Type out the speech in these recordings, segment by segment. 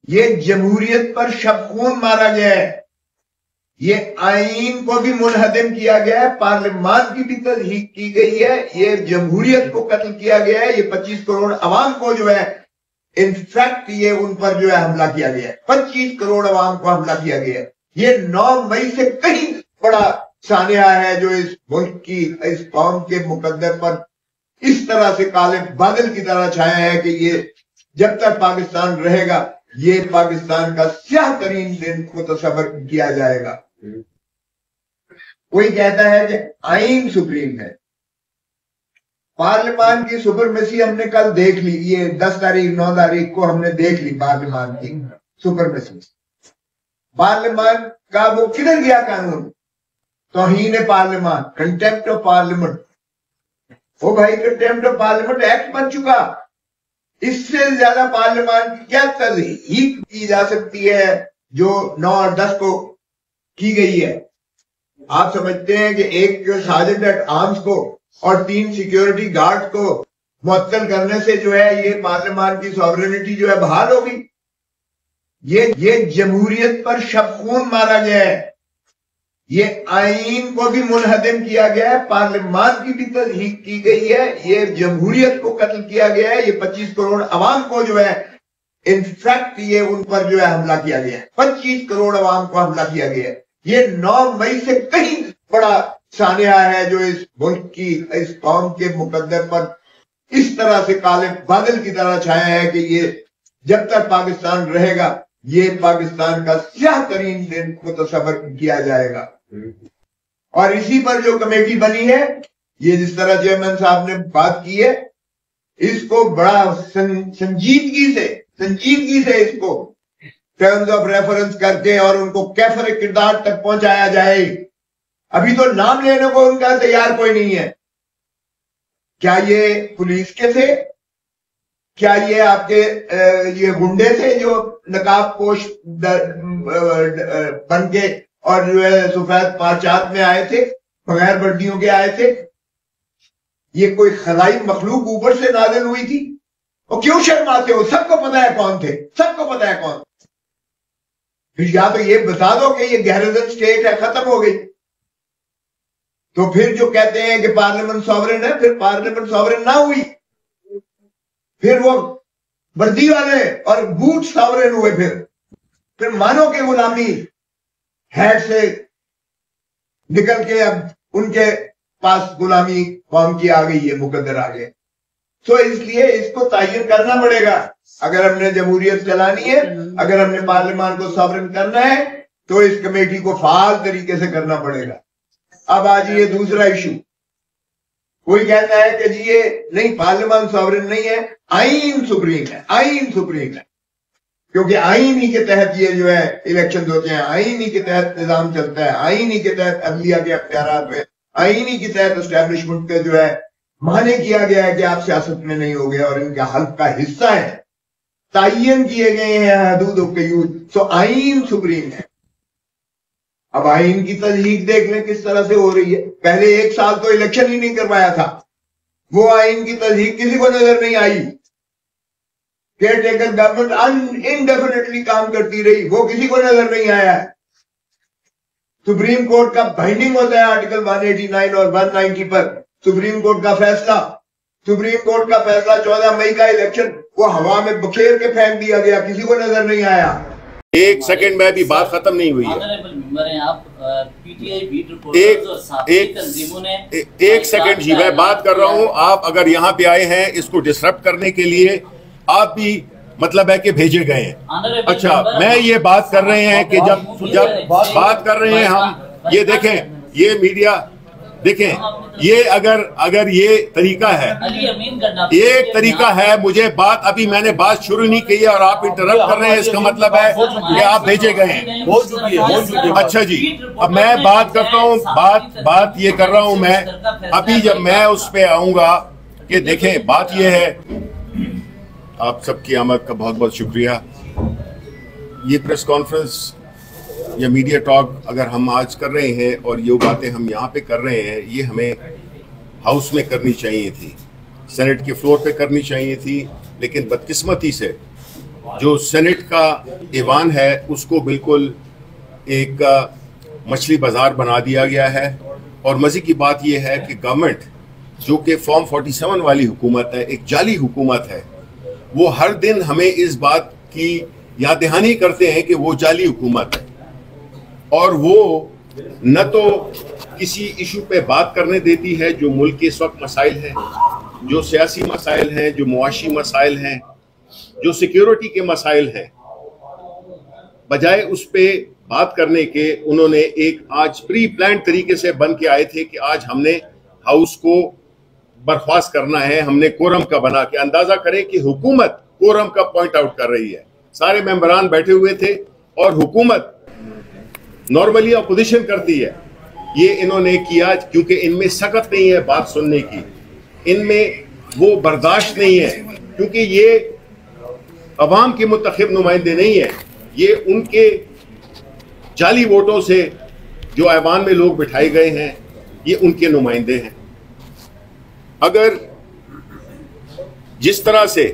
ये जमहूरियत पर शबखून मारा गया है, ये आईन को भी मुनहदम किया गया है, पार्लियामान की भी तस्दीक की गई है, ये जमहूरियत को कत्ल किया गया है, ये 25 करोड़ अवाम को जो है इनफैक्ट ये उन पर जो है हमला किया गया है, 25 करोड़ अवाम को हमला किया गया है। ये 9 मई से कहीं बड़ा सानिया है जो इस मुल्क की, इस कौम के मुकद्दर पर इस तरह से काले बादल की तरह छाया है कि ये जब तक पाकिस्तान रहेगा ये पाकिस्तान का स्याह तरीन दिन को तस्वर किया जाएगा। कोई कहता है कि आईन सुप्रीम है, पार्लियामान की सुपरमेसी हमने कल देख ली, ये 10 तारीख 9 तारीख को हमने देख ली पार्लियामान की सुपरमेसी। पार्लियामान का वो किधर गया कानून? तौहीन पार्लियामान, कंटेम्प्ट ऑफ पार्लियामेंट। ओ भाई, कंटेम्प्ट ऑफ पार्लियामेंट एक्ट बन चुका, इससे ज्यादा पार्लियामान की क्या तज़हीक की जा सकती है जो 9 और 10 को की गई है? आप समझते हैं कि एक सार्जेंट एट आर्म्स को और 3 सिक्योरिटी गार्ड को मुअत्तल करने से जो है ये पार्लियामान की सॉवरेनिटी जो है बहाल होगी? ये जमहूरियत पर शबखून मारा गया है, ये आईन को भी मुनहदम किया गया है, पार्लियामान की भी तस्दीक की गई है, ये जमहूरियत को कत्ल किया गया है, ये 25 करोड़ अवाम को जो है इनफैक्ट ये उन पर जो है हमला किया गया है, 25 करोड़ अवाम को हमला किया गया है। ये 9 मई से कहीं बड़ा सानिया है जो इस मुल्क की, इस कौम के मुकद्दर पर इस तरह से काले बादल की तरह छाया है कि ये जब तक पाकिस्तान रहेगा ये पाकिस्तान का स्याह तरीन दिन को तस्वर किया जाएगा। और इसी पर जो कमेटी बनी है, ये जिस तरह चेयरमैन साहब ने बात की है, इसको बड़ा संजीदगी से इसको टर्म्स ऑफ रेफरेंस करके और उनको कैफर किरदार तक पहुंचाया जाए। अभी तो नाम लेने को उनका तैयार कोई नहीं है। क्या ये पुलिस के थे? क्या ये आपके ये गुंडे थे जो नकाब पोश बन के और जो है सफेद पाचात में आए थे, बगैर वर्दियों के आए थे? ये कोई खलाई मखलूक ऊपर से नाज़िल हुई थी? और क्यों शर्माते हो? सबको पता है कौन थे, सबको पता है कौन। फिर या तो ये बता दो कि ये गैरजन स्टेट है, खत्म हो गई। तो फिर जो कहते हैं कि पार्लियामेंट सॉवरेन है, फिर पार्लियामेंट सॉवरेन ना हुई, फिर वो वर्दी वाले और बूट सॉवरेन हुए। फिर मानो के गुलामी हेड से निकल के अब उनके पास गुलामी कौम की आ गई है, मुकद्दर आ गए। तो इसलिए इसको तयन करना पड़ेगा। अगर हमने जमहूरियत चलानी है, अगर हमने पार्लियामान को सॉवरेन करना है, तो इस कमेटी को फाल तरीके से करना पड़ेगा। अब आज ये दूसरा इशू, कोई कहता है कि जी ये नहीं, पार्लियामान सॉवरेन नहीं है, आईन सुप्रीम है, आईन सुप्रीम है, क्योंकि आईन ही के तहत ये जो है इलेक्शन होते हैं, आईन ही के तहत निजाम चलता है, आईन ही के तहत अदलिया के अख्तियारात हुए, आईन ही के तहत एस्टेब्लिशमेंट का जो है माने किया गया है कि आप सियासत में नहीं हो गए और इनके हल्फ का हिस्सा है, तयन किए गए हैं हदूद के यूज। सो आईन सुप्रीम है। अब आईन की तस्दीक देख लें किस तरह से हो रही है। पहले 1 साल तो इलेक्शन ही नहीं करवाया था, वो आईन की तस्दीक किसी को नजर नहीं आई। केयर टेकर गवर्नमेंट इनडेफिनेटली काम करती रही, वो किसी को नजर नहीं आया। सुप्रीम कोर्ट का बाइंडिंग होता है आर्टिकल 189 और 190 पर सुप्रीम कोर्ट का फैसला। सुप्रीम कोर्ट का फैसला 14 मई का इलेक्शन वो हवा में बखेर के फेंक दिया गया, किसी को नजर नहीं आया। 1 सेकंड में भी बात खत्म नहीं हुई है। एक सेकंड जी, मैं बात कर रहा हूं। आप अगर यहाँ पे आए हैं इसको डिसरप्ट करने के लिए, आप भी मतलब है कि भेजे गए हैं। अच्छा, मैं ये बात कर रहे हैं कि जब बात कर रहे हैं हम, ये देखें, ये मीडिया देखें, ये अगर ये तरीका है, एक तरीका है, मुझे बात अभी मैंने बात शुरू नहीं की और आप इंटरप्ट कर रहे हैं, इसका मतलब है कि आप भेजे गए हैं। अच्छा जी, अब मैं बात करता हूँ, बात ये कर रहा हूँ मैं अभी, जब मैं उस पे आऊंगा कि देखें, बात ये है, आप सबकी आमद का बहुत बहुत शुक्रिया। ये प्रेस कॉन्फ्रेंस या मीडिया टॉक अगर हम आज कर रहे हैं और ये बातें हम यहाँ पे कर रहे हैं, ये हमें हाउस में करनी चाहिए थी, सेनेट के फ्लोर पे करनी चाहिए थी, लेकिन बदकिस्मती से जो सेनेट का ऐवान है उसको बिल्कुल एक मछली बाजार बना दिया गया है। और मजे की बात यह है कि गवर्नमेंट जो कि फॉर्म 47 वाली हुकूमत है, एक जाली हुकूमत है, वो हर दिन हमें इस बात की याद दहानी करते हैं कि वो जाली हुकूमत है और वो न तो किसी इशू पे बात करने देती है जो मुल्क के इस वक्त मसाइल हैं, जो सियासी मसाइल हैं, जो मुआशी मसाइल हैं, जो सिक्योरिटी के मसाइल हैं। बजाय उस पे बात करने के उन्होंने एक आज प्री प्लान तरीके से बन के आए थे कि आज हमने हाउस को बर्खास्त करना है, हमने कोरम का बना के। अंदाजा करें कि हुकूमत कोरम का पॉइंट आउट कर रही है, सारे मेंबरान बैठे हुए थे और हुकूमत नॉर्मली अपोजिशन करती है। ये इन्होंने किया क्योंकि इनमें सकत नहीं है बात सुनने की, इनमें वो बर्दाश्त नहीं है, क्योंकि ये अवाम के मुंतखब नुमाइंदे नहीं है, ये उनके जाली वोटों से जो ऐवान में लोग बिठाए गए हैं ये उनके नुमाइंदे हैं। अगर जिस तरह से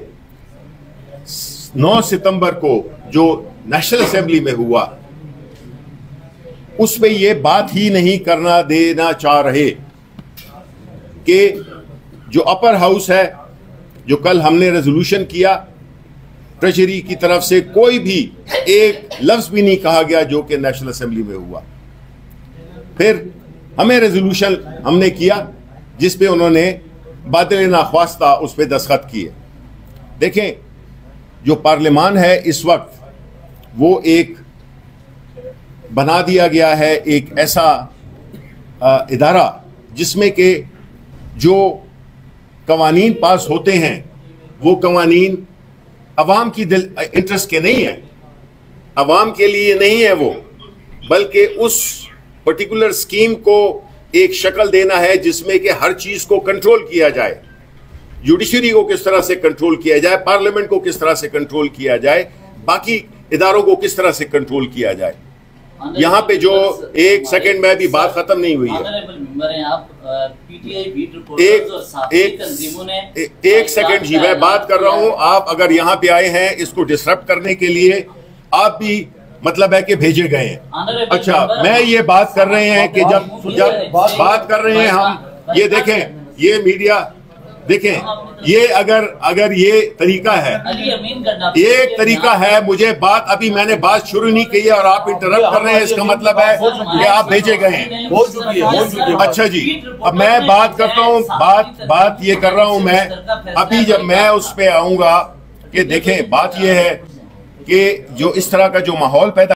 9 सितंबर को जो नेशनल असेंबली में हुआ उसमें ये बात ही नहीं करना देना चाह रहे कि जो अपर हाउस है, जो कल हमने रेजोल्यूशन किया, ट्रेजरी की तरफ से कोई भी एक लफ्ज भी नहीं कहा गया जो कि नेशनल असेंबली में हुआ। फिर हमें रेजोल्यूशन हमने किया जिस पे उन्होंने बादल नाख्वास्ता उस पे दस्तखत किए। देखें, जो पार्लियामान है इस वक्त वो एक बना दिया गया है, एक ऐसा इदारा जिसमें के जो कवानीन पास होते हैं वो कवानीन अवाम की दिल इंटरेस्ट के नहीं है, अवाम के लिए नहीं है वो, बल्कि उस पर्टिकुलर स्कीम को एक शक्ल देना है जिसमें कि हर चीज को कंट्रोल किया जाए। जुडिशरी को किस तरह से कंट्रोल किया जाए, पार्लियामेंट को किस तरह से कंट्रोल किया जाए, बाकी इदारों को किस तरह से कंट्रोल किया जाए। यहाँ पे जो एक सेकंड में भी बात खत्म नहीं हुई है, एक सेकंड जी मैं बात कर रहा हूँ। आप अगर यहाँ पे आए हैं इसको डिसरप्ट करने के लिए, आप भी मतलब है कि भेजे गए हैं। अच्छा, मैं ये बात कर रहे हैं कि जब बात कर रहे हैं हम, ये देखें, ये मीडिया देखें, ये अगर ये तरीका है, एक तरीका है, मुझे बात अभी मैंने बात शुरू नहीं की है और आप इंटरप्ट कर रहे हैं, इसका मतलब है कि आप भेजे गए हैं। अच्छा जी, अब मैं बात करता हूँ, बात ये कर रहा हूँ मैं अभी, जब मैं उस पे आऊंगा कि देखें, बात ये है कि जो इस तरह का जो माहौल पैदा